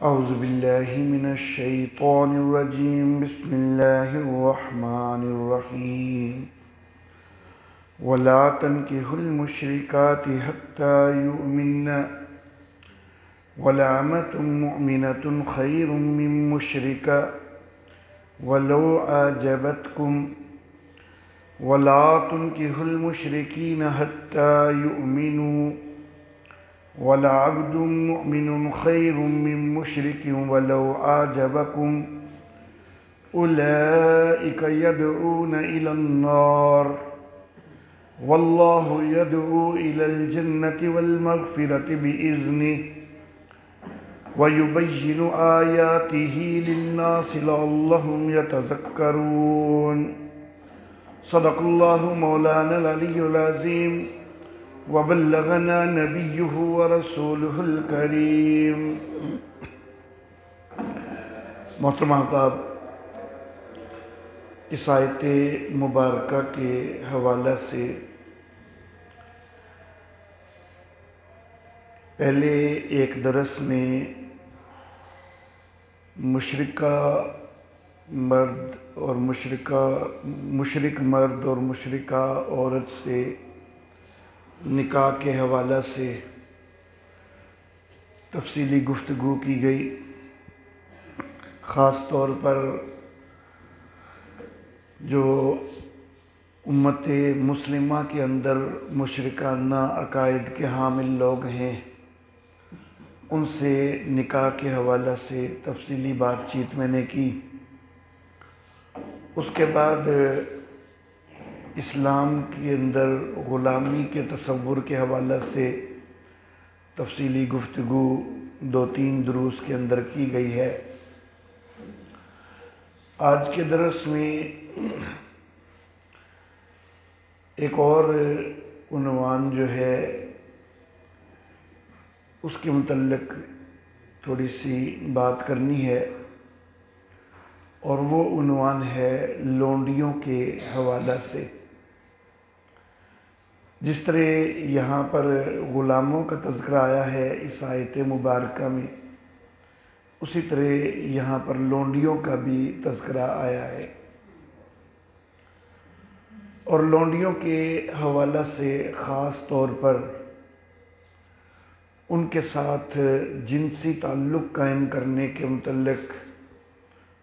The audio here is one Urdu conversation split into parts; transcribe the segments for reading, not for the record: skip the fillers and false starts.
أعوذ بالله من الشيطان الرجيم بسم الله الرحمن الرحيم ولا تنكحوا المشركات حتى يؤمن ولأمة مؤمنة خير من مشركة ولو أعجبتكم ولا تنكحوا المشركين حتى يؤمنوا وَلَعَبْدٌ مُؤْمِنٌ خَيْرٌ مِّن مُّشْرِكٍ وَلَوْ أَعْجَبَكُمْ أُولَٰئِكَ يَدْعُونَ إِلَى النَّارِ وَاللَّهُ يَدْعُو إِلَى الْجَنَّةِ وَالْمَغْفِرَةِ بِإِذْنِهِ وَيُبَيِّنُ آيَاتِهِ لِلنَّاسِ لَعَلَّهُمْ يَتَذَكَّرُونَ صدق الله مولانا العلي العظيم وبلغنا نبيه ورسوله الكريم۔ محترم احباب، اس آیت مبارکہ کے حوالہ سے پہلے ایک درس میں مشرک مرد اور مشرکہ عورت سے نکاح کے حوالہ سے تفصیلی گفتگو کی گئی۔ خاص طور پر جو امت مسلمہ کے اندر مشرکانہ عقائد کے حامل لوگ ہیں، ان سے نکاح کے حوالہ سے تفصیلی بات چیت میں نے کی۔ اس کے بعد اسلام کے اندر غلامی کے تصور کے حوالہ سے تفصیلی گفتگو 2-3 دروس کے اندر کی گئی ہے۔ آج کے درس میں ایک اور عنوان جو ہے اس کے متعلق تھوڑی سی بات کرنی ہے، اور وہ عنوان ہے لونڈیوں کے حوالہ سے۔ جس طرح یہاں پر غلاموں کا تذکرہ آیا ہے اس آیت مبارکہ میں، اسی طرح یہاں پر لونڈیوں کا بھی تذکرہ آیا ہے، اور لونڈیوں کے حوالہ سے خاص طور پر ان کے ساتھ جنسی تعلق قائم کرنے کے متعلق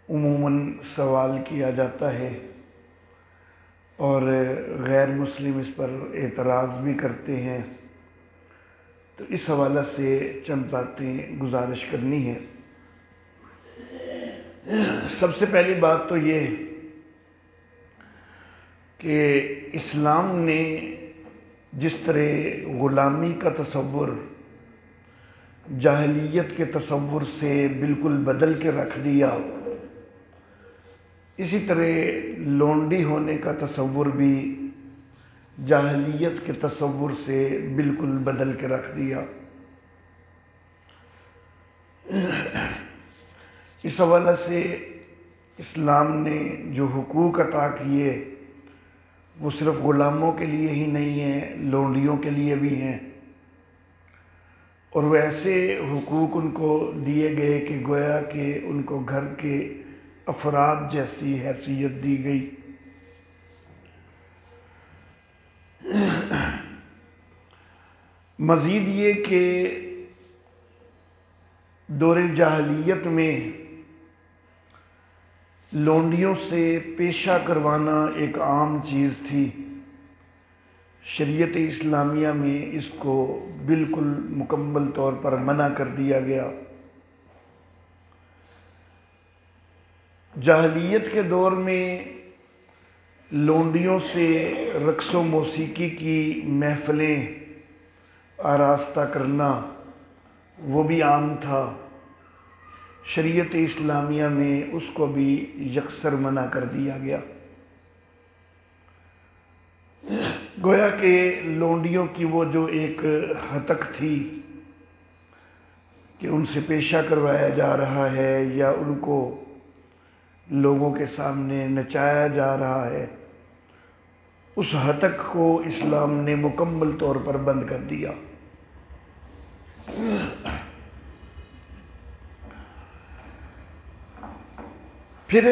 عموماً سوال کیا جاتا ہے، اور غیر مسلم اس پر اعتراض بھی کرتے ہیں۔ تو اس حوالہ سے چند باتیں گزارش کرنی ہے۔ سب سے پہلی بات تو یہ کہ اسلام نے جس طرح غلامی کا تصور جاہلیت کے تصور سے بالکل بدل کے رکھ دیا، اسی طرح لونڈی ہونے کا تصور بھی جاہلیت کے تصور سے بالکل بدل کے رکھ دیا۔ اس حوالہ سے اسلام نے جو حقوق عطا کیے وہ صرف غلاموں کے لیے ہی نہیں ہیں، لونڈیوں کے لیے بھی ہیں، اور وہ ایسے حقوق ان کو دیے گئے کہ گویا کہ ان کو گھر کے افراد جیسی حیثیت دی گئی۔ مزید یہ کہ دور جاہلیت میں لونڈیوں سے پیشہ کروانا ایک عام چیز تھی۔ شریعت اسلامیہ میں اس کو بالکل مکمل طور پر منع کر دیا گیا۔ جاہلیت کے دور میں لونڈیوں سے رقص و موسیقی کی محفلیں آراستہ کرنا وہ بھی عام تھا۔ شریعت اسلامیہ میں اس کو بھی یکسر منع کر دیا گیا۔ گویا کہ لونڈیوں کی وہ جو ایک ہتک تھی کہ ان سے پیشہ کروایا جا رہا ہے یا ان کو لوگوں کے سامنے نچایا جا رہا ہے، اس ہتک کو اسلام نے مکمل طور پر بند کر دیا۔ پھر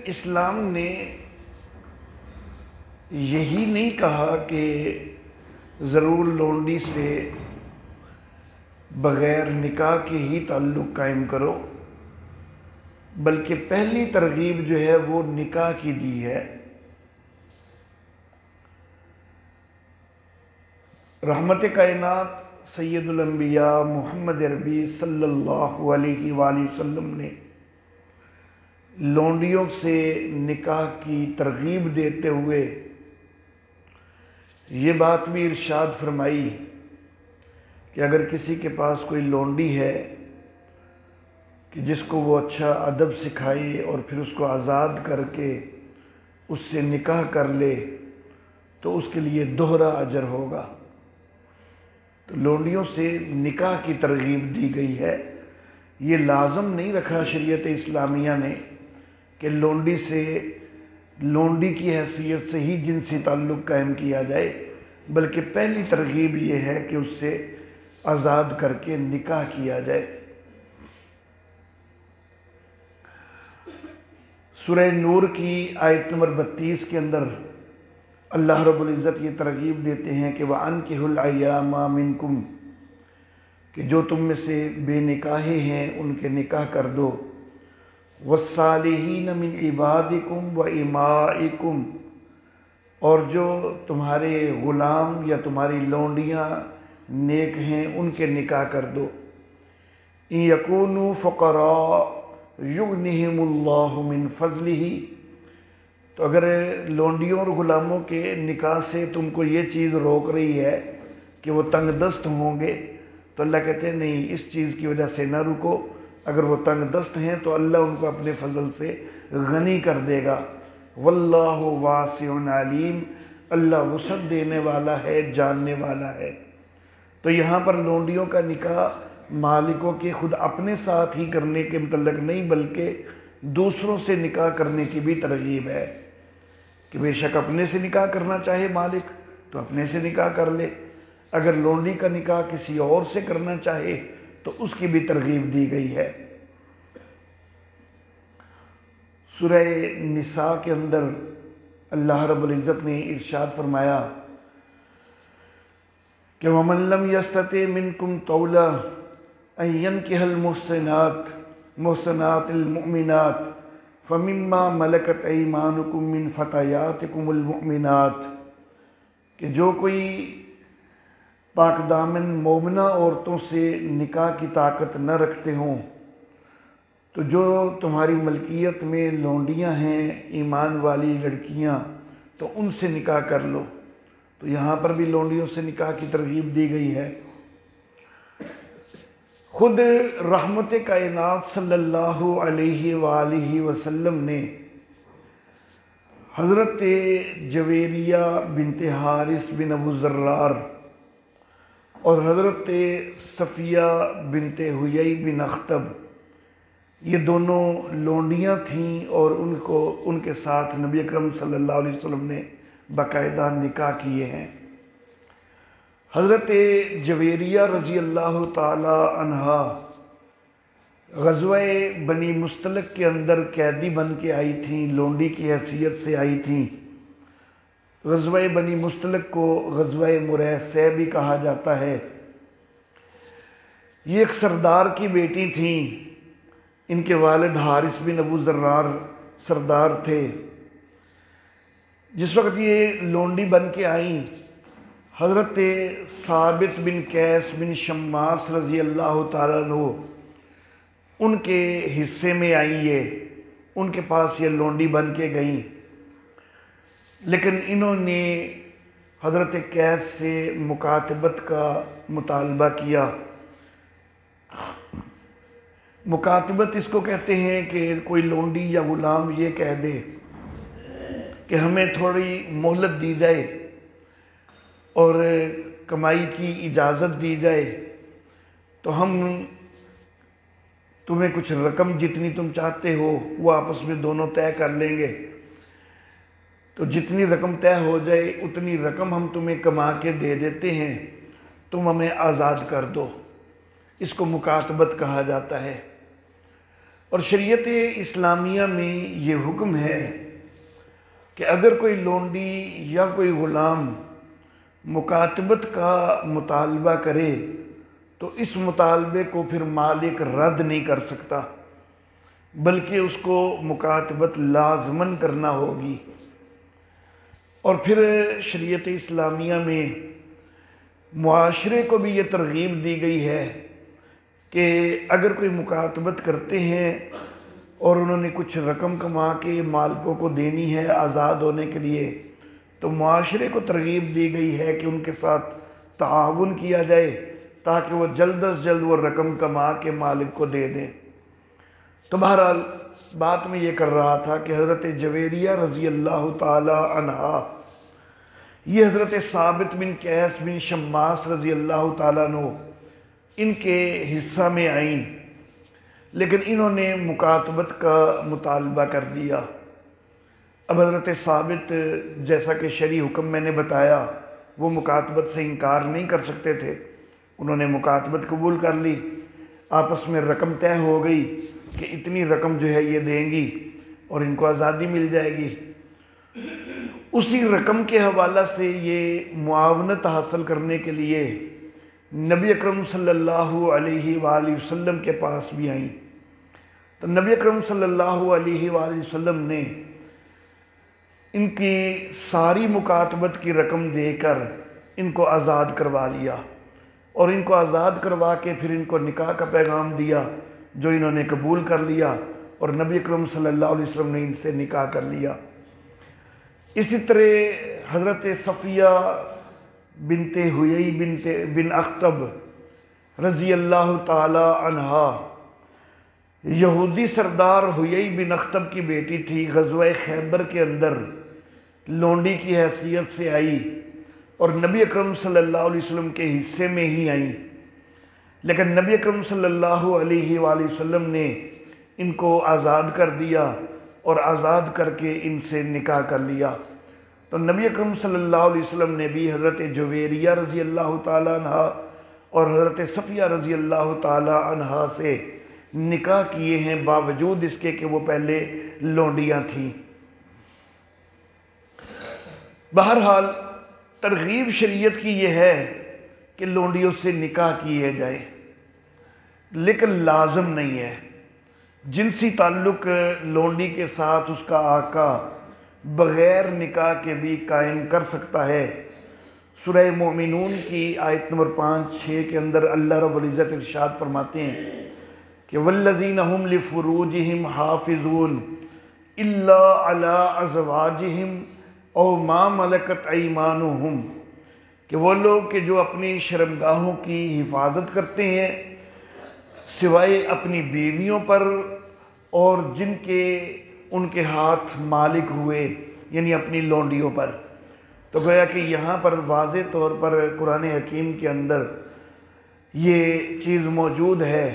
اسلام نے یہی نہیں کہا کہ ضرور لونڈی سے بغیر نکاح کے ہی تعلق قائم کرو، بلکہ پہلی ترغیب جو ہے وہ نکاح کی دی ہے۔ رحمت کائنات سید الانبیاء محمد عربی صلی اللہ علیہ وآلہ وسلم نے لونڈیوں سے نکاح کی ترغیب دیتے ہوئے یہ بات بھی ارشاد فرمائی کہ اگر کسی کے پاس کوئی لونڈی ہے کہ جس کو وہ اچھا ادب سکھائے اور پھر اس کو آزاد کر کے اس سے نکاح کر لے تو اس کے لیے دوہرا اجر ہوگا۔ تو لونڈیوں سے نکاح کی ترغیب دی گئی ہے۔ یہ لازم نہیں رکھا شریعت اسلامیہ نے کہ لونڈی سے لونڈی کی حیثیت سے ہی جنسی تعلق قائم کیا جائے، بلکہ پہلی ترغیب یہ ہے کہ اس سے آزاد کر کے نکاح کیا جائے۔ سورہ نور کی آیت نمبر 32 کے اندر اللہ رب العزت یہ ترغیب دیتے ہیں کہ وَأَنْكِحُوا الْأَيَامَ مِنْكُمْ، کہ جو تم میں سے بے نکاحے ہیں ان کے نکاح کر دو، وَالصَّالِحِينَ مِنْ عِبَادِكُمْ وَإِمَائِكُمْ، اور جو تمہارے غلام یا تمہاری لونڈیاں نیک ہیں ان کے نکاح کر دو۔ إِن يَكُونُوا فُقَرَاءَ يُغْنِهِمُ اللَّهُ مِنْ فَضْلِهِ، تو اگر لونڈیوں اور غلاموں کے نکاح سے تم کو یہ چیز روک رہی ہے کہ وہ تنگ دست ہوں گے، تو اللہ کہتے ہیں نہیں، اس چیز کی وجہ سے نہ رکو، اگر وہ تنگ دست ہیں تو اللہ ان کو اپنے فضل سے غنی کر دے گا۔ واللہ واسع علیم، اللہ وسعت دینے والا ہے، جاننے والا ہے۔ تو یہاں پر لونڈیوں کا نکاح مالکوں کے خود اپنے ساتھ ہی کرنے کے متعلق نہیں، بلکہ دوسروں سے نکاح کرنے کی بھی ترغیب ہے کہ بے شک اپنے سے نکاح کرنا چاہے مالک تو اپنے سے نکاح کر لے، اگر لونڈی کا نکاح کسی اور سے کرنا چاہے تو اس کی بھی ترغیب دی گئی ہے۔ سورہ نساء کے اندر اللہ رب العزت نے ارشاد فرمایا کہ وَمَن لَّمْ يَسْتَطِعْ مِنكُمْ طَوْلًا أَن يَنكِحَ الْمُحْصَنَاتِ الْمُؤْمِنَاتِ فَمِمَّا مَلَكَتْ أَيْمَانُكُم مِّن فَتَيَاتِكُمُ الْمُؤْمِنَاتِ، کہ جو کوئی پاک دامن مومنہ عورتوں سے نکاح کی طاقت نہ رکھتے ہوں تو جو تمہاری ملکیت میں لونڈیاں ہیں ایمان والی لڑکیاں تو ان سے نکاح کر لو۔ تو یہاں پر بھی لونڈیوں سے نکاح کی ترغیب دی گئی ہے۔ خود رحمت کائنات صلی اللہ علیہ وآلہ وسلم نے حضرت جویریہ بنت حارث بن ابو زرار اور حضرت صفیہ بنت حیی بن اخطب، یہ دونوں لونڈیاں تھیں اور ان کے ساتھ نبی اکرم صلی اللہ علیہ وسلم نے باقاعدہ نکاح کیے ہیں۔ حضرت جویریہ رضی اللہ تعالی عنہا غزوہ بنی مستلق کے اندر قیدی بن کے آئی تھیں، لونڈی کی حیثیت سے آئی تھیں۔ غزوہ بنی مستلق کو غزوہ مریثہ بھی کہا جاتا ہے۔ یہ ایک سردار کی بیٹی تھیں، ان کے والد حارث بن ابو زرار سردار تھے۔ جس وقت یہ لونڈی بن کے آئیں، حضرت ثابت بن قیس بن شماس رضی اللہ تعالیٰ عنہ ان کے حصے میں آئیں، یہ ان کے پاس یہ لونڈی بن کے گئیں، لیکن انہوں نے حضرت قیس سے مکاتبت کا مطالبہ کیا۔ مکاتبت اس کو کہتے ہیں کہ کوئی لونڈی یا غلام یہ کہہ دے کہ ہمیں تھوڑی مہلت دی جائے اور کمائی کی اجازت دی جائے تو ہم تمہیں کچھ رقم جتنی تم چاہتے ہو وہ آپس میں دونوں طے کر لیں گے، تو جتنی رقم طے ہو جائے اتنی رقم ہم تمہیں کما کے دے دیتے ہیں، تم ہمیں آزاد کر دو۔ اس کو مکاتبت کہا جاتا ہے۔ اور شریعت اسلامیہ میں یہ حکم ہے کہ اگر کوئی لونڈی یا کوئی غلام مکاتبت کا مطالبہ کرے تو اس مطالبے کو پھر مالک رد نہیں کر سکتا، بلکہ اس کو مکاتبت لازماً کرنا ہوگی۔ اور پھر شریعت اسلامیہ میں معاشرے کو بھی یہ ترغیب دی گئی ہے کہ اگر کوئی مکاتبت کرتے ہیں اور انہوں نے کچھ رقم کما کے مالکوں کو دینی ہے آزاد ہونے کے لیے، تو معاشرے کو ترغیب دی گئی ہے کہ ان کے ساتھ تعاون کیا جائے تاکہ وہ جلد از جلد وہ رقم کما کے مالک کو دے دیں۔ تو بہرحال بات میں یہ کر رہا تھا کہ حضرت جویریہ رضی اللہ تعالی عنہا یہ حضرت ثابت بن قیس بن شماس رضی اللہ تعالیٰ عنہ ان کے حصہ میں آئیں، لیکن انہوں نے مکاتبت کا مطالبہ کر دیا۔ اب حضرت ثابت جیسا کہ شرعی حکم میں نے بتایا وہ مکاتبت سے انکار نہیں کر سکتے تھے، انہوں نے مکاتبت قبول کر لی، آپس میں رقم طے ہو گئی کہ اتنی رقم جو ہے یہ دیں گی اور ان کو آزادی مل جائے گی۔ اسی رقم کے حوالہ سے یہ معاونت حاصل کرنے کے لیے نبی اکرم صلی اللہ علیہ وآلہ وسلم کے پاس بھی آئیں، تو نبی اکرم صلی اللہ علیہ وآلہ وسلم نے ان کی ساری مکاتبت کی رقم دے کر ان کو آزاد کروا لیا، اور ان کو آزاد کروا کے پھر ان کو نکاح کا پیغام دیا جو انہوں نے قبول کر لیا، اور نبی اکرم صلی اللہ علیہ وسلم نے ان سے نکاح کر لیا۔ اسی طرح حضرت صفیہ بنت حیی بن اخطب رضی اللہ تعالی عنہا یہودی سردار حیی بن اخطب کی بیٹی تھی، غزوہ خیبر کے اندر لونڈی کی حیثیت سے آئی اور نبی اکرم صلی اللہ علیہ وسلم کے حصے میں ہی آئیں، لیکن نبی اکرم صلی اللہ علیہ وآلہ وسلم نے ان کو آزاد کر دیا اور آزاد کر کے ان سے نکاح کر لیا۔ تو نبی اکرم صلی اللہ علیہ وسلم نے بھی حضرت جویریہ رضی اللہ تعالیٰ عنہ اور حضرت صفیہ رضی اللہ تعالیٰ عنہ سے نکاح کیے ہیں، باوجود اس کے کہ وہ پہلے لونڈیاں تھیں۔ بہرحال ترغیب شریعت کی یہ ہے کہ لونڈیوں سے نکاح کیے جائیں، لیکن لازم نہیں ہے۔ جنسی تعلق لونڈی کے ساتھ اس کا آقا بغیر نکاح کے بھی قائم کر سکتا ہے۔ سورہ مومنون کی آیت نمبر 5-6 کے اندر اللہ رب العزت ارشاد فرماتے ہیں کہ وَالَّذِينَ هُمْ لِفُرُوجِهِمْ حَافِظُونَ إِلَّا عَلَىٰ أَزْوَاجِهِمْ أَوْ مَا مَلَكَتْ أَيْمَانُهُمْ کہ وہ لوگ کہ جو اپنی شرمگاہوں کی حفاظت کرتے ہیں سوائے اپنی بیویوں پر اور جن کے ان کے ہاتھ مالک ہوئے، یعنی اپنی لونڈیوں پر۔ تو گویا کہ یہاں پر واضح طور پر قرآن حکیم کے اندر یہ چیز موجود ہے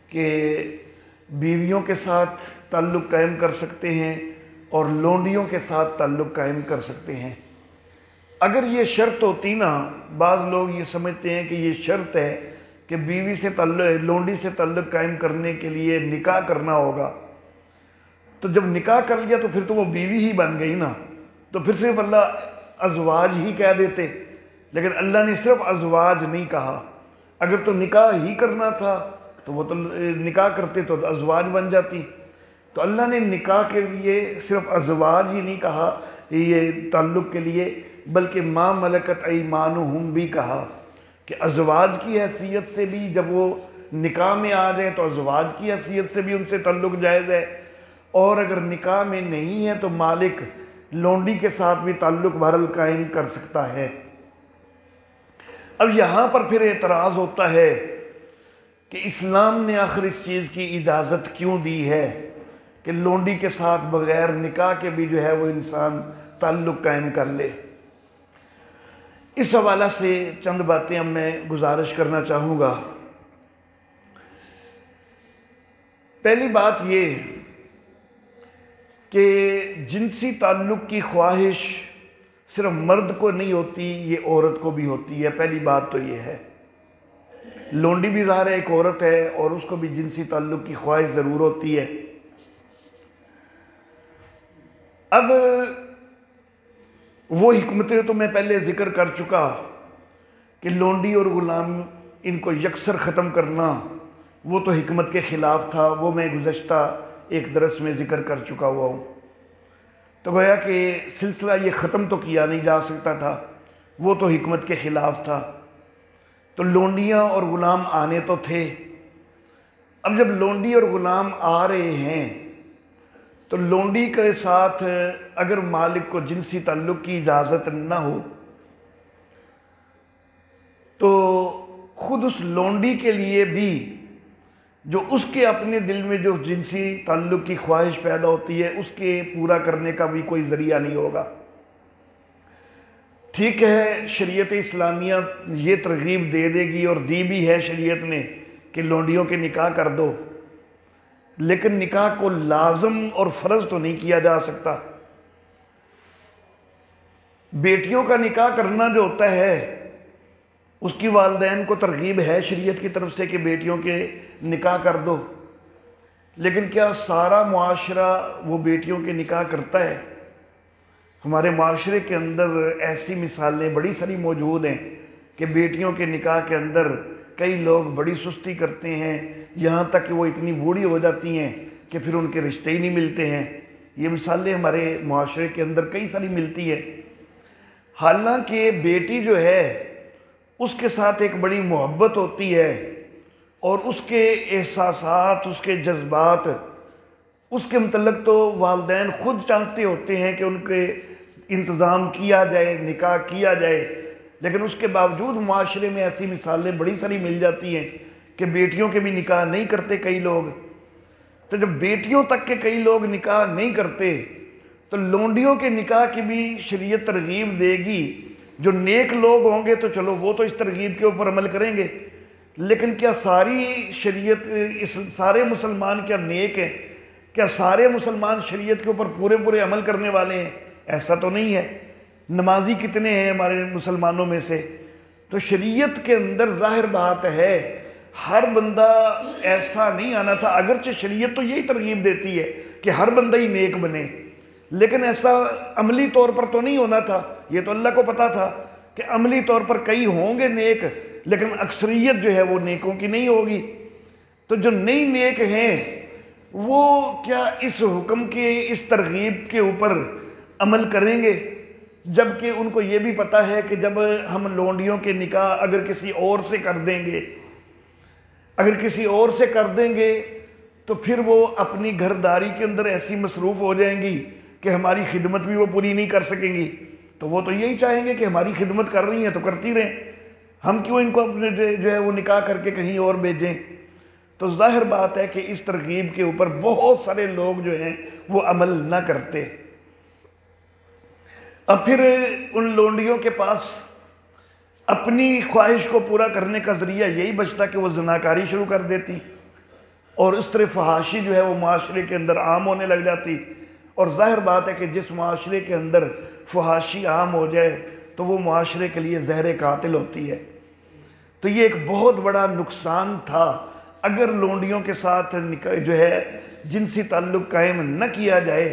کہ بیویوں کے ساتھ تعلق قائم کر سکتے ہیں اور لونڈیوں کے ساتھ تعلق قائم کر سکتے ہیں۔ اگر یہ شرط ہوتی نا، بعض لوگ یہ سمجھتے ہیں کہ یہ شرط ہے کہ بیوی سے تعلق لونڈی سے تعلق قائم کرنے کے لیے نکاح کرنا ہوگا، تو جب نکاح کر لیا تو پھر تو وہ بیوی ہی بن گئی نا، تو پھر صرف اللہ ازواج ہی کہہ دیتے، لیکن اللہ نے صرف ازواج نہیں کہا۔ اگر تو نکاح ہی کرنا تھا تو وہ تو نکاح کرتے تو ازواج بن جاتی، تو اللہ نے نکاح کے لیے صرف ازواج ہی نہیں کہا یہ تعلق کے لیے، بلکہ ما ملکت ایمانہم بھی کہا کہ ازواج کی حیثیت سے بھی جب وہ نکاح میں آ جائیں تو ازواج کی حیثیت سے بھی ان سے تعلق جائز ہے، اور اگر نکاح میں نہیں ہے تو مالک لونڈی کے ساتھ بھی تعلق بہرحال قائم کر سکتا ہے۔ اب یہاں پر پھر اعتراض ہوتا ہے کہ اسلام نے آخر اس چیز کی اجازت کیوں دی ہے کہ لونڈی کے ساتھ بغیر نکاح کے بھی جو ہے وہ انسان تعلق قائم کر لے۔ اس حوالہ سے چند باتیں اب میں گزارش کرنا چاہوں گا۔ پہلی بات یہ کہ جنسی تعلق کی خواہش صرف مرد کو نہیں ہوتی، یہ عورت کو بھی ہوتی ہے۔ پہلی بات تو یہ ہے لونڈی بھی ظاہر ایک عورت ہے اور اس کو بھی جنسی تعلق کی خواہش ضرور ہوتی ہے۔ اب وہ حکمتیں تو میں پہلے ذکر کر چکا کہ لونڈی اور غلام ان کو یکسر ختم کرنا وہ تو حکمت کے خلاف تھا، وہ میں گزشتہ ایک درس میں ذکر کر چکا ہوا ہوں۔ تو گویا کہ سلسلہ یہ ختم تو کیا نہیں جا سکتا تھا، وہ تو حکمت کے خلاف تھا، تو لونڈیاں اور غلام آنے تو تھے۔ اب جب لونڈی اور غلام آ رہے ہیں تو لونڈی کے ساتھ اگر مالک کو جنسی تعلق کی اجازت نہ ہو تو خود اس لونڈی کے لیے بھی جو اس کے اپنے دل میں جو جنسی تعلق کی خواہش پیدا ہوتی ہے اس کے پورا کرنے کا بھی کوئی ذریعہ نہیں ہوگا۔ ٹھیک ہے، شریعت اسلامیہ یہ ترغیب دے دے گی اور دی بھی ہے شریعت نے کہ لونڈیوں کے نکاح کر دو، لیکن نکاح کو لازم اور فرض تو نہیں کیا جا سکتا۔ بیٹیوں کا نکاح کرنا جو ہوتا ہے اس کی والدین کو ترغیب ہے شریعت کی طرف سے کہ بیٹیوں کے نکاح کر دو، لیکن کیا سارا معاشرہ وہ بیٹیوں کے نکاح کرتا ہے؟ ہمارے معاشرے کے اندر ایسی مثالیں بڑی ساری موجود ہیں کہ بیٹیوں کے نکاح کے اندر کئی لوگ بڑی سستی کرتے ہیں، یہاں تک کہ وہ اتنی بوڑھی ہو جاتی ہیں کہ پھر ان کے رشتے ہی نہیں ملتے ہیں۔ یہ مثالیں ہمارے معاشرے کے اندر کئی ساری ملتی ہیں۔ حالانکہ بیٹی جو ہے اس کے ساتھ ایک بڑی محبت ہوتی ہے اور اس کے احساسات، اس کے جذبات، اس کے متعلق تو والدین خود چاہتے ہوتے ہیں کہ ان کے انتظام کیا جائے، نکاح کیا جائے، لیکن اس کے باوجود معاشرے میں ایسی مثالیں بڑی ساری مل جاتی ہیں کہ بیٹیوں کے بھی نکاح نہیں کرتے کئی لوگ۔ تو جب بیٹیوں تک کے کئی لوگ نکاح نہیں کرتے تو لونڈیوں کے نکاح کی بھی شریعت ترغیب دے گی۔ جو نیک لوگ ہوں گے تو چلو وہ تو اس ترغیب کے اوپر عمل کریں گے، لیکن کیا ساری شریعت، سارے مسلمان کیا نیک ہیں؟ کیا سارے مسلمان شریعت کے اوپر پورے عمل کرنے والے ہیں؟ ایسا تو نہیں ہے۔ نمازی کتنے ہیں ہمارے مسلمانوں میں سے؟ تو شریعت کے اندر ظاہر بات ہے ہر بندہ ایسا نہیں آنا تھا، اگرچہ شریعت تو یہی ترغیب دیتی ہے کہ ہر بندہ ہی نیک بنے، لیکن ایسا عملی طور پر تو نہیں ہونا تھا۔ یہ تو اللہ کو پتا تھا کہ عملی طور پر کئی ہوں گے نیک، لیکن اکثریت جو ہے وہ نیکوں کی نہیں ہوگی۔ تو جو نہیں نیک ہیں وہ کیا اس حکم کے، اس ترغیب کے اوپر عمل کریں گے؟ جبکہ ان کو یہ بھی پتا ہے کہ جب ہم لونڈیوں کے نکاح اگر کسی اور سے کر دیں گے، تو پھر وہ اپنی گھرداری کے اندر ایسی مصروف ہو جائیں گی کہ ہماری خدمت بھی وہ پوری نہیں کر سکیں گی۔ تو وہ تو یہی چاہیں گے کہ ہماری خدمت کر رہی ہیں تو کرتی رہیں، ہم کیوں ان کو اپنے جو ہے وہ نکاح کر کے کہیں اور بھیجیں؟ تو ظاہر بات ہے کہ اس ترغیب کے اوپر بہت سارے لوگ جو ہیں وہ عمل نہ کرتے۔ اب پھر ان لونڈیوں کے پاس اپنی خواہش کو پورا کرنے کا ذریعہ یہی بچتا کہ وہ زناکاری شروع کر دیتی، اور اس طرح فحاشی جو ہے وہ معاشرے کے اندر عام ہونے لگ جاتی۔ اور ظاہر بات ہے کہ جس معاشرے کے اندر فحاشی عام ہو جائے تو وہ معاشرے کے لیے زہر قاتل ہوتی ہے۔ تو یہ ایک بہت بڑا نقصان تھا اگر لونڈیوں کے ساتھ جو ہے جنسی تعلق قائم نہ کیا جائے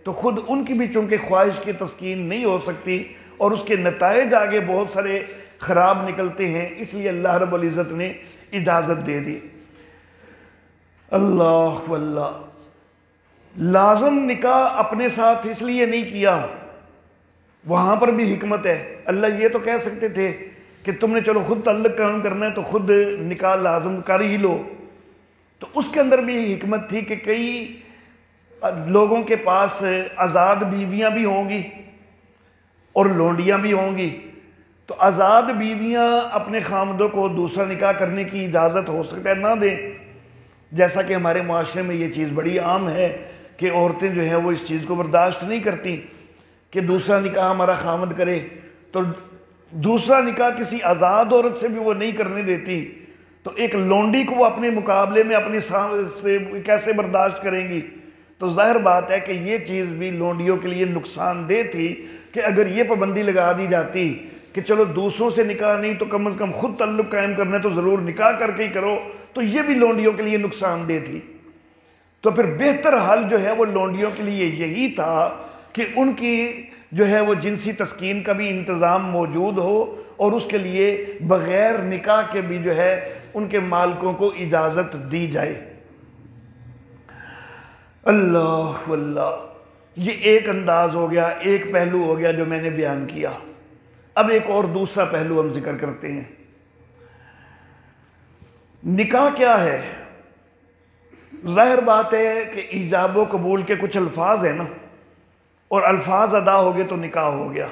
تو خود ان کی بھی چونکہ خواہش کی تسکین نہیں ہو سکتی اور اس کے نتائج آگے بہت سارے خراب نکلتے ہیں، اس لیے اللہ رب العزت نے اجازت دے دی۔ اللہ واللہ، لازم نکاح اپنے ساتھ اس لیے نہیں کیا، وہاں پر بھی حکمت ہے۔ اللہ یہ تو کہہ سکتے تھے کہ تم نے چلو خود تعلق قائم کرنا ہے تو خود نکاح لازم کر ہی لو، تو اس کے اندر بھی حکمت تھی کہ کئی لوگوں کے پاس آزاد بیویاں بھی ہوں گی اور لونڈیاں بھی ہوں گی، تو آزاد بیویاں اپنے خامدوں کو دوسرا نکاح کرنے کی اجازت ہو سکتا ہے نہ دیں، جیسا کہ ہمارے معاشرے میں یہ چیز بڑی عام ہے کہ عورتیں جو ہیں وہ اس چیز کو برداشت نہیں کرتی کہ دوسرا نکاح ہمارا خامد کرے، تو دوسرا نکاح کسی آزاد عورت سے بھی وہ نہیں کرنے دیتی، تو ایک لونڈی کو وہ اپنے مقابلے میں اپنے سے کیسے برداشت کریں گی؟ تو ظاہر بات ہے کہ یہ چیز بھی لونڈیوں کے لیے نقصان دہ تھی کہ اگر یہ پابندی لگا دی جاتی کہ چلو دوسروں سے نکاح نہیں تو کم از کم خود تعلق قائم کرنا ہے تو ضرور نکاح کر کے ہی کرو، تو یہ بھی لونڈیوں کے لیے نقصان دہ تھی۔ تو پھر بہتر حل جو ہے وہ لونڈیوں کے لیے یہی تھا کہ ان کی جو ہے وہ جنسی تسکین کا بھی انتظام موجود ہو، اور اس کے لیے بغیر نکاح کے بھی جو ہے ان کے مالکوں کو اجازت دی جائے۔ اللہ اللہ، یہ ایک انداز ہو گیا، ایک پہلو ہو گیا جو میں نے بیان کیا۔ اب ایک اور دوسرا پہلو ہم ذکر کرتے ہیں۔ نکاح کیا ہے؟ ظاہر بات ہے کہ ایجاب و قبول کے کچھ الفاظ ہیں نا، اور الفاظ ادا ہو گئے تو نکاح ہو گیا۔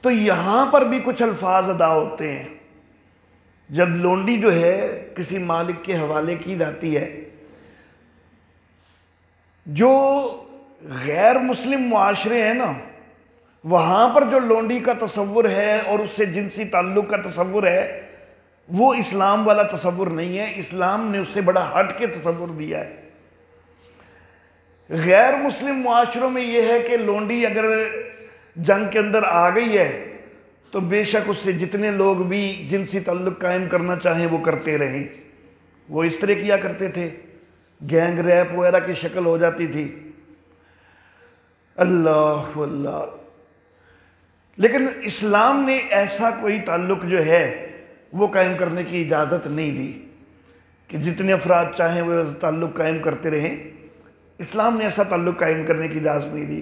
تو یہاں پر بھی کچھ الفاظ ادا ہوتے ہیں۔ جب لونڈی جو ہے کسی مالک کے حوالے کی جاتی ہے، جو غیر مسلم معاشرے ہیں نا، وہاں پر جو لونڈی کا تصور ہے اور اس سے جنسی تعلق کا تصور ہے، وہ اسلام والا تصور نہیں ہے۔ اسلام نے اس سے بڑا ہٹ کے تصور دیا ہے۔ غیر مسلم معاشروں میں یہ ہے کہ لونڈی اگر جنگ کے اندر آ گئی ہے تو بے شک اس سے جتنے لوگ بھی جنسی تعلق قائم کرنا چاہیں وہ کرتے رہیں۔ وہ اس طرح کیا کرتے تھے، گینگ ریپ وغیرہ کی شکل ہو جاتی تھی۔ اللہ اللہ، لیکن اسلام نے ایسا کوئی تعلق جو ہے وہ قائم کرنے کی اجازت نہیں دی کہ جتنے افراد چاہیں وہ تعلق قائم کرتے رہیں۔ اسلام نے ایسا تعلق قائم کرنے کی اجازت نہیں دی،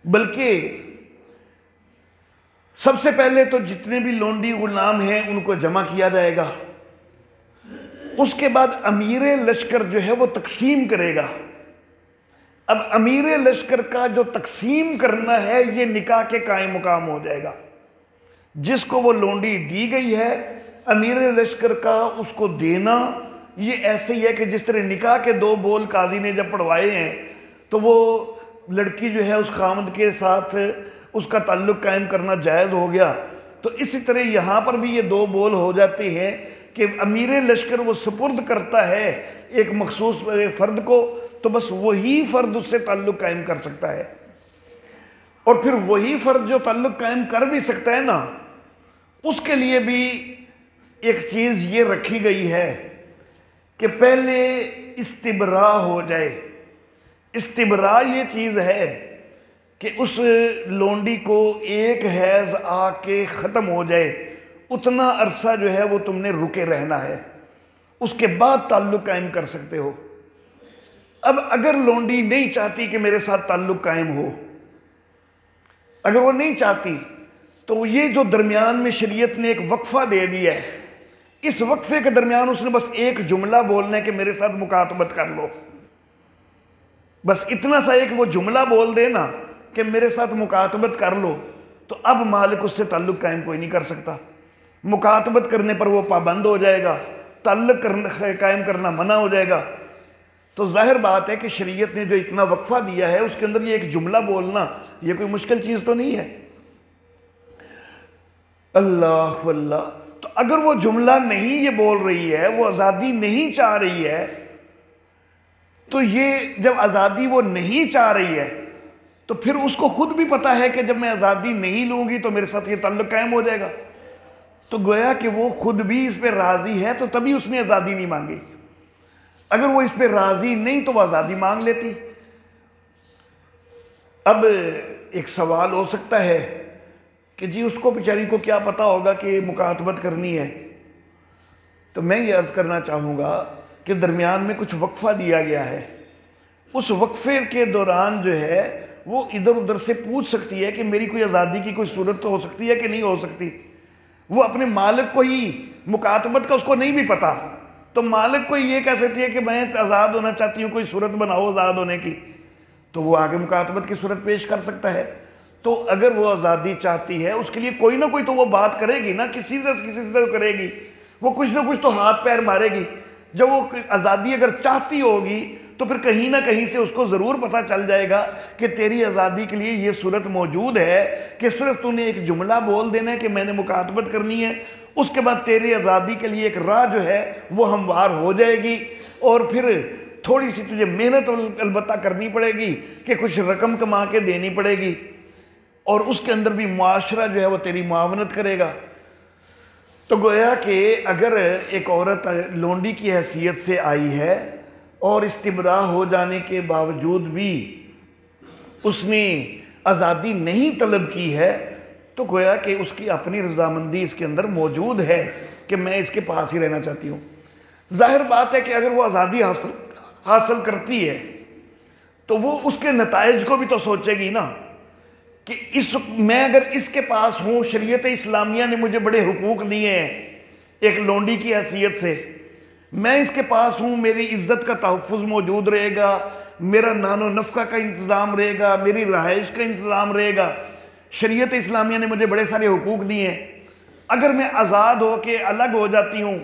بلکہ سب سے پہلے تو جتنے بھی لونڈی غلام ہیں ان کو جمع کیا جائے گا، اس کے بعد امیر لشکر جو ہے وہ تقسیم کرے گا۔ اب امیر لشکر کا جو تقسیم کرنا ہے یہ نکاح کے قائم مقام ہو جائے گا۔ جس کو وہ لونڈی دی گئی ہے، امیر لشکر کا اس کو دینا یہ ایسے ہی ہے کہ جس طرح نکاح کے دو بول قاضی نے جب پڑھوائے ہیں تو وہ لڑکی جو ہے اس خامد کے ساتھ اس کا تعلق قائم کرنا جائز ہو گیا، تو اسی طرح یہاں پر بھی یہ دو بول ہو جاتے ہیں کہ امیر لشکر وہ سپرد کرتا ہے ایک مخصوص فرد کو، تو بس وہی فرد اس سے تعلق قائم کر سکتا ہے۔ اور پھر وہی فرد جو تعلق قائم کر بھی سکتا ہے نا، اس کے لیے بھی ایک چیز یہ رکھی گئی ہے کہ پہلے استبراء ہو جائے۔ استبراء یہ چیز ہے کہ اس لونڈی کو ایک حیض آ کے ختم ہو جائے، اتنا عرصہ جو ہے وہ تم نے رکے رہنا ہے، اس کے بعد تعلق قائم کر سکتے ہو۔ اب اگر لونڈی نہیں چاہتی کہ میرے ساتھ تعلق قائم ہو، اگر وہ نہیں چاہتی، تو یہ جو درمیان میں شریعت نے ایک وقفہ دے دیا ہے، اس وقفے کے درمیان اس نے بس ایک جملہ بولنا ہے کہ میرے ساتھ مکاتبت کر لو۔ بس اتنا سا ایک وہ جملہ بول دے نا کہ میرے ساتھ مکاتبت کر لو، تو اب مالک اس سے تعلق قائم کوئی نہیں کر سکتا۔ مکاتبت کرنے پر وہ پابند ہو جائے گا، تعلق قائم کرنا منع ہو جائے گا۔ تو ظاہر بات ہے کہ شریعت نے جو اتنا وقفہ دیا ہے اس کے اندر یہ ایک جملہ بولنا یہ کوئی مشکل چیز تو نہیں ہے۔ اللہ اللہ، تو اگر وہ جملہ نہیں یہ بول رہی ہے، وہ آزادی نہیں چاہ رہی ہے، تو یہ جب آزادی وہ نہیں چاہ رہی ہے تو پھر اس کو خود بھی پتا ہے کہ جب میں آزادی نہیں لوں گی تو میرے ساتھ یہ تعلق قائم ہو جائے گا، تو گویا کہ وہ خود بھی اس پہ راضی ہے تو تبھی اس نے آزادی نہیں مانگی۔ اگر وہ اس پہ راضی نہیں تو وہ آزادی مانگ لیتی۔ اب ایک سوال ہو سکتا ہے کہ جی اس کو بیچاری کو کیا پتا ہوگا کہ مکاتبت کرنی ہے، تو میں یہ عرض کرنا چاہوں گا کہ درمیان میں کچھ وقفہ دیا گیا ہے، اس وقفے کے دوران جو ہے وہ ادھر ادھر سے پوچھ سکتی ہے کہ میری کوئی آزادی کی کوئی صورت تو ہو سکتی ہے کہ نہیں ہو سکتی۔ وہ اپنے مالک کو ہی مکاتبت کا اس کو نہیں بھی پتا، تو مالک کو یہ کہہ سکتی ہے کہ میں آزاد ہونا چاہتی ہوں، کوئی صورت بناؤ آزاد ہونے کی، تو وہ آگے مکاتبت کی صورت پیش کر سکتا ہے۔ تو اگر وہ آزادی چاہتی ہے اس کے لیے کوئی نہ کوئی تو وہ بات کرے گی نا، کسی سے تو کرے گی، وہ کچھ نہ کچھ تو ہاتھ پیر مارے گی۔ جب وہ آزادی اگر چاہتی ہوگی تو پھر کہیں نہ کہیں سے اس کو ضرور پتہ چل جائے گا کہ تیری آزادی کے لیے یہ صورت موجود ہے کہ صرف تو نے ایک جملہ بول دینا ہے کہ میں نے مکاتبت کرنی ہے، اس کے بعد تیری آزادی کے لیے ایک راہ جو ہے وہ ہموار ہو جائے گی، اور پھر تھوڑی سی تجھے محنت البتہ کرنی پڑے گی کہ کچھ رقم کما کے دینی پڑے گی۔ اور اس کے اندر بھی معاشرہ جو ہے وہ تیری معاونت کرے گا۔ تو گویا کہ اگر ایک عورت لونڈی کی حیثیت سے آئی ہے اور استبراء ہو جانے کے باوجود بھی اس نے آزادی نہیں طلب کی ہے، تو گویا کہ اس کی اپنی رضامندی اس کے اندر موجود ہے کہ میں اس کے پاس ہی رہنا چاہتی ہوں۔ ظاہر بات ہے کہ اگر وہ آزادی حاصل کرتی ہے تو وہ اس کے نتائج کو بھی تو سوچے گی نا کہ میں اگر اس کے پاس ہوں، شریعت اسلامیہ نے مجھے بڑے حقوق دیے ہیں ایک لونڈی کی حیثیت سے، میں اس کے پاس ہوں، میری عزت کا تحفظ موجود رہے گا، میرا نان و نفقہ کا انتظام رہے گا، میری رہائش کا انتظام رہے گا، شریعت اسلامیہ نے مجھے بڑے سارے حقوق دیے ہیں۔ اگر میں آزاد ہو کے الگ ہو جاتی ہوں،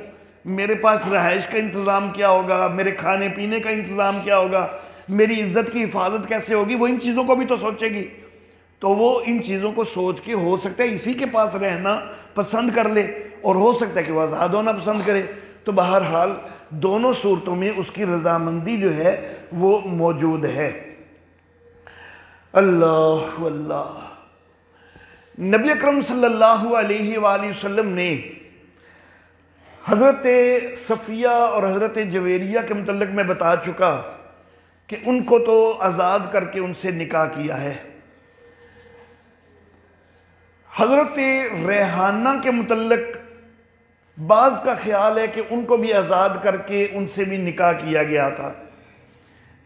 میرے پاس رہائش کا انتظام کیا ہوگا، میرے کھانے پینے کا انتظام کیا ہوگا، میری عزت کی حفاظت کیسے ہوگی، وہ ان چیزوں کو بھی تو سوچے گی۔ تو وہ ان چیزوں کو سوچ کے ہو سکتا ہے اسی کے پاس رہنا پسند کر لے، اور ہو سکتا ہے کہ وہ آزاد ہونا پسند کرے۔ تو بہرحال دونوں صورتوں میں اس کی رضامندی جو ہے وہ موجود ہے۔ اللہ اللہ۔ نبی اکرم صلی اللہ علیہ وآلہ وسلم نے حضرت صفیہ اور حضرت جویریہ کے متعلق میں بتا چکا کہ ان کو تو آزاد کر کے ان سے نکاح کیا ہے۔ حضرت ریحانہ کے متعلق بعض کا خیال ہے کہ ان کو بھی آزاد کر کے ان سے بھی نکاح کیا گیا تھا،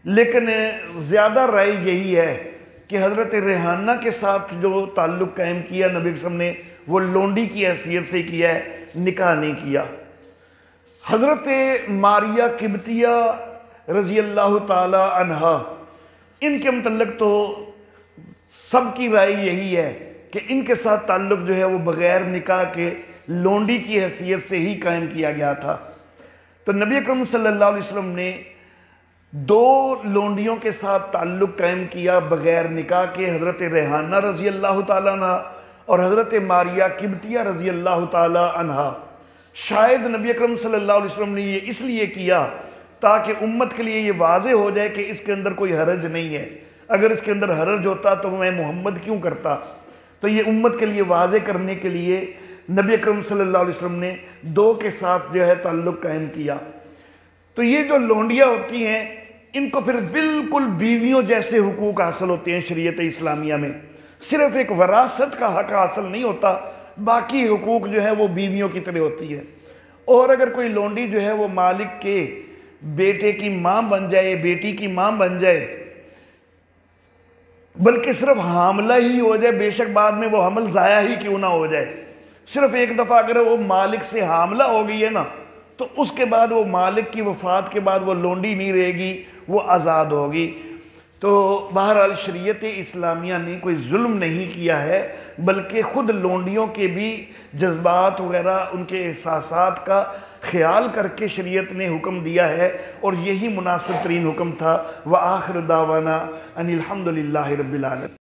لیکن زیادہ رائے یہی ہے کہ حضرت ریحانہ کے ساتھ جو تعلق قائم کیا نبی صلی اللہ علیہ وسلم نے وہ لونڈی کی حیثیت سے کیا ہے، نکاح نہیں کیا۔ حضرت ماریہ قبطیہ رضی اللہ تعالی عنہا، ان کے متعلق تو سب کی رائے یہی ہے کہ ان کے ساتھ تعلق جو ہے وہ بغیر نکاح کے لونڈی کی حیثیت سے ہی قائم کیا گیا تھا۔ تو نبی اکرم صلی اللہ علیہ وسلم نے دو لونڈیوں کے ساتھ تعلق قائم کیا بغیر نکاح کے، حضرت ریحانہ رضی اللہ تعالیٰ عنہ اور حضرت ماریہ قبطیہ رضی اللہ تعالیٰ عنہ۔ شاید نبی اکرم صلی اللہ علیہ وسلم نے یہ اس لیے کیا تاکہ امت کے لیے یہ واضح ہو جائے کہ اس کے اندر کوئی حرج نہیں ہے، اگر اس کے اندر حرج ہوتا تو میں محمد کیوں کرتا۔ تو یہ امت کے لیے واضح کرنے کے لیے نبی اکرم صلی اللہ علیہ وسلم نے دو کے ساتھ جو ہے تعلق قائم کیا۔ تو یہ جو لونڈیاں ہوتی ہیں ان کو پھر بالکل بیویوں جیسے حقوق حاصل ہوتے ہیں شریعت اسلامیہ میں، صرف ایک وراثت کا حق حاصل نہیں ہوتا، باقی حقوق جو ہے وہ بیویوں کی طرح ہوتی ہے۔ اور اگر کوئی لونڈی جو ہے وہ مالک کے بیٹے کی ماں بن جائے، بیٹی کی ماں بن جائے، بلکہ صرف حاملہ ہی ہو جائے، بے شک بعد میں وہ حمل ضائع ہی کیوں نہ ہو جائے، صرف ایک دفعہ اگر وہ مالک سے حاملہ ہو گئی ہے نا تو اس کے بعد وہ مالک کی وفات کے بعد وہ لونڈی نہیں رہے گی، وہ آزاد ہوگی۔ تو بہرحال شریعت اسلامیہ نے کوئی ظلم نہیں کیا ہے، بلکہ خود لونڈیوں کے بھی جذبات وغیرہ ان کے احساسات کا خیال کر کے شریعت نے حکم دیا ہے، اور یہی مناسب ترین حکم تھا۔ وآخر دعوانا ان الحمدللہ رب العالمین۔